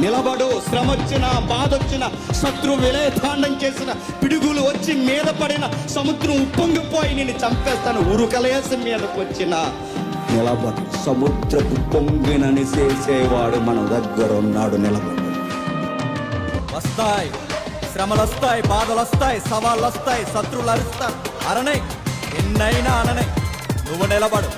నిలబడు. శ్రమ వచ్చిన, బాధ వచ్చిన, శత్రు విలయతాండం చేసిన, పిడుగులు వచ్చి మీద పడిన, సముద్రం ఉప్పొంగిపోయి నేను చంపేస్తాను, ఉరుకలేసి మీదకు వచ్చిన నిలబడు. సముద్రపు పొంగినని చేసేవాడు మన దగ్గర ఉన్నాడు. నిలబడు. వస్తాయి శ్రమలు, వస్తాయి బాధలు, వస్తాయి సవాళ్ళు, వస్తాయి శత్రువులు అరుస్తారు. అరణై ఎన్నైనా అననై నువ్వు నిలబడు.